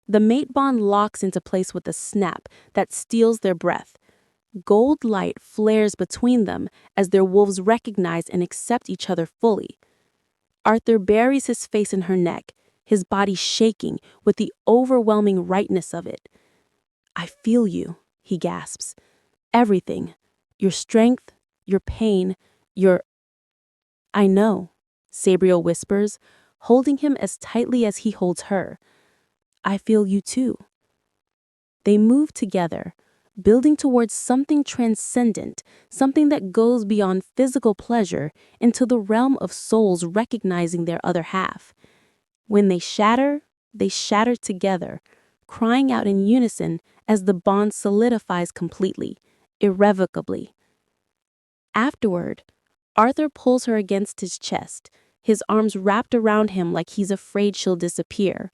The mate bond locks into place with a snap that steals their breath. Gold light flares between them as their wolves recognize and accept each other fully. Arthur buries his face in her neck, his body shaking with the overwhelming rightness of it. I feel you, he gasps. Everything. Your strength, your pain, your... I know, Sabriel whispers, holding him as tightly as he holds her. I feel you too. They move together, building towards something transcendent, something that goes beyond physical pleasure into the realm of souls recognizing their other half. When they shatter together, crying out in unison as the bond solidifies completely, irrevocably. Afterward, Arthur pulls her against his chest, his arms wrapped around him like he's afraid she'll disappear.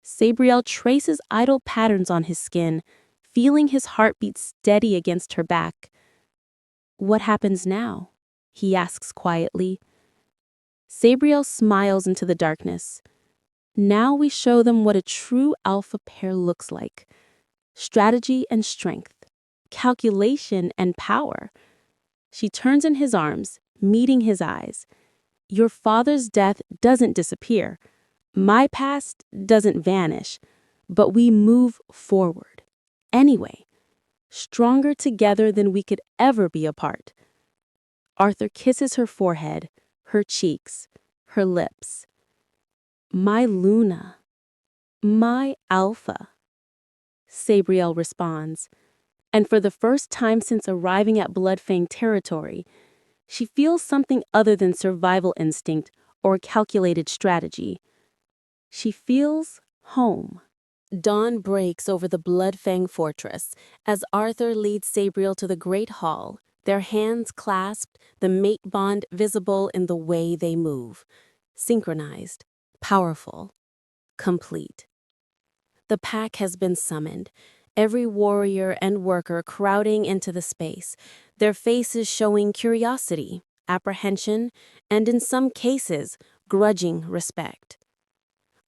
Sabriel traces idle patterns on his skin, feeling his heartbeat steady against her back. What happens now? He asks quietly. Sabriel smiles into the darkness. Now we show them what a true alpha pair looks like. Strategy and strength, calculation and power. She turns in his arms, meeting his eyes. Your father's death doesn't disappear. My past doesn't vanish, but we move forward. Anyway, stronger together than we could ever be apart. Arthur kisses her forehead, her cheeks, her lips. My Luna, my Alpha, Sabriel responds, and for the first time since arriving at Bloodfang territory, she feels something other than survival instinct or calculated strategy. She feels home. Dawn breaks over the Bloodfang fortress as Arthur leads Sabriel to the great hall, their hands clasped, the mate bond visible in the way they move. Synchronized, powerful, complete. The pack has been summoned, every warrior and worker crowding into the space, their faces showing curiosity, apprehension, and in some cases, grudging respect.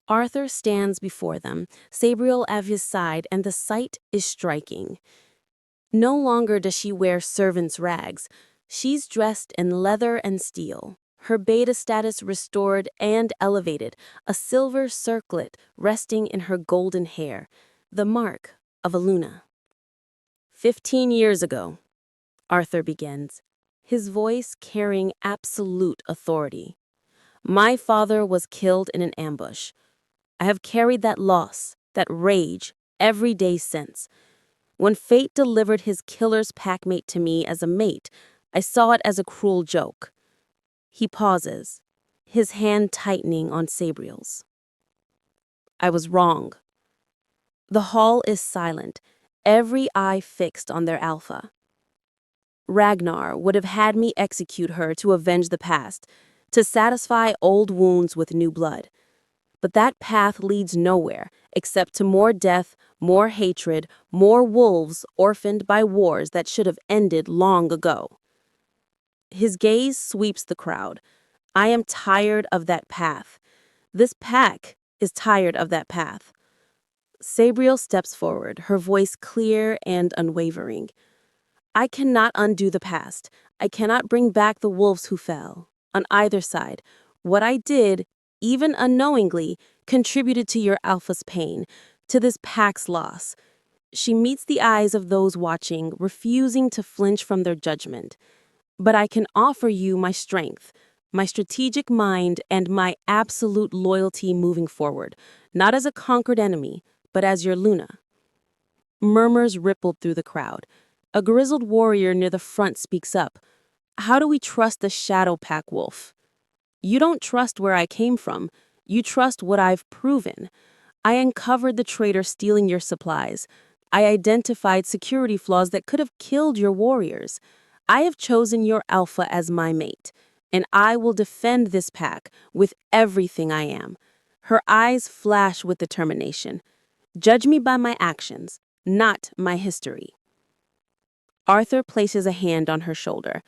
Arthur stands before them, Sabriel at his side, and the sight is striking. No longer does she wear servant's rags. She's dressed in leather and steel, her beta status restored and elevated, a silver circlet resting in her golden hair, the mark of a Luna. 15 years ago, Arthur begins, his voice carrying absolute authority. My father was killed in an ambush. I have carried that loss, that rage, every day since. When fate delivered his killer's packmate to me as a mate, I saw it as a cruel joke. He pauses, his hand tightening on Sabriel's. I was wrong. The hall is silent, every eye fixed on their alpha. Ragnar would have had me execute her to avenge the past, to satisfy old wounds with new blood. But that path leads nowhere except to more death, more hatred, more wolves orphaned by wars that should have ended long ago. His gaze sweeps the crowd. I am tired of that path. This pack is tired of that path. Sabriel steps forward, her voice clear and unwavering. I cannot undo the past. I cannot bring back the wolves who fell. On either side, what I did, even unknowingly, contributed to your alpha's pain, to this pack's loss. She meets the eyes of those watching, refusing to flinch from their judgment. But I can offer you my strength, my strategic mind, and my absolute loyalty moving forward, not as a conquered enemy, but as your Luna. Murmurs rippled through the crowd. A grizzled warrior near the front speaks up. How do we trust the shadow pack wolf? You don't trust where I came from. You trust what I've proven. I uncovered the traitor stealing your supplies. I identified security flaws that could have killed your warriors. I have chosen your alpha as my mate, and I will defend this pack with everything I am. Her eyes flash with determination. Judge me by my actions, not my history. Arthur places a hand on her shoulder.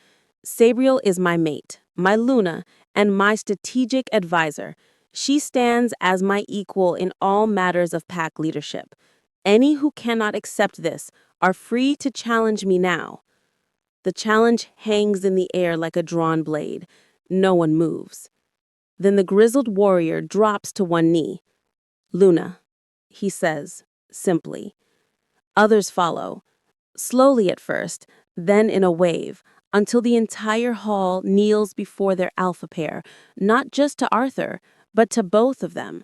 Sabriel is my mate, my Luna, and my strategic advisor. She stands as my equal in all matters of pack leadership. Any who cannot accept this are free to challenge me now. The challenge hangs in the air like a drawn blade. No one moves. Then the grizzled warrior drops to one knee. Luna, he says, simply. Others follow. Slowly at first, then in a wave, until the entire hall kneels before their alpha pair, not just to Arthur, but to both of them.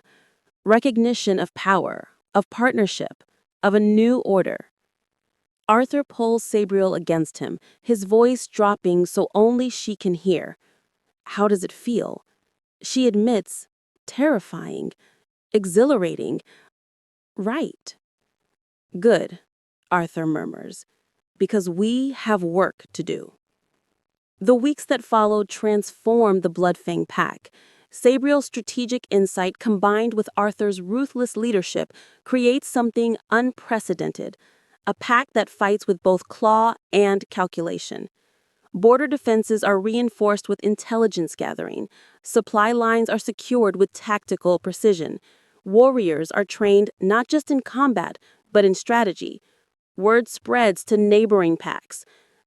Recognition of power, of partnership, of a new order. Arthur pulls Sabriel against him, his voice dropping so only she can hear. How does it feel? She admits, terrifying, exhilarating. Right. Good, Arthur murmurs, because we have work to do. The weeks that followed transformed the Bloodfang pack. Sabriel's strategic insight combined with Arthur's ruthless leadership creates something unprecedented, a pack that fights with both claw and calculation. Border defenses are reinforced with intelligence gathering. Supply lines are secured with tactical precision. Warriors are trained not just in combat, but in strategy. Word spreads to neighboring packs.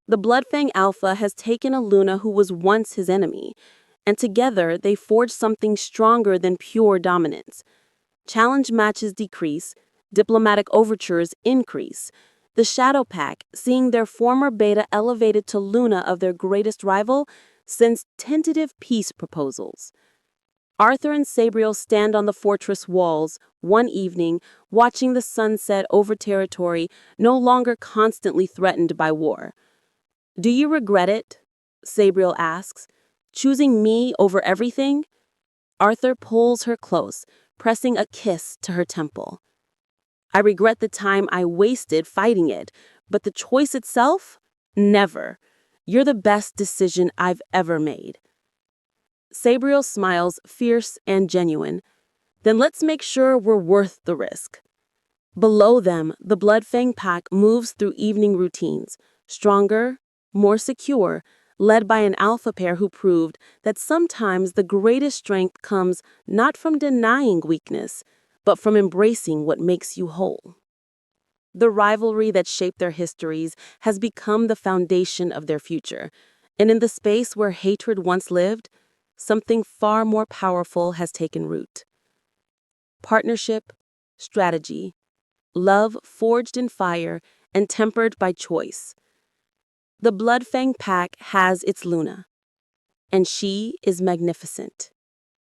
The Bloodfang Alpha has taken a Luna who was once his enemy, and together they forge something stronger than pure dominance. Challenge matches decrease, diplomatic overtures increase. The Shadow Pack, seeing their former beta elevated to Luna of their greatest rival, sends tentative peace proposals. Arthur and Sabriel stand on the fortress walls one evening, watching the sunset over territory no longer constantly threatened by war. Do you regret it? Sabriel asks. Choosing me over everything? Arthur pulls her close, pressing a kiss to her temple. I regret the time I wasted fighting it, but the choice itself? Never. You're the best decision I've ever made. Sabriel smiles, fierce and genuine. Then let's make sure we're worth the risk. Below them, the Bloodfang pack moves through evening routines, stronger, more secure, led by an alpha pair who proved that sometimes the greatest strength comes not from denying weakness, but from embracing what makes you whole. The rivalry that shaped their histories has become the foundation of their future. And in the space where hatred once lived, something far more powerful has taken root. Partnership, strategy, love forged in fire and tempered by choice. The Bloodfang pack has its Luna, and she is magnificent.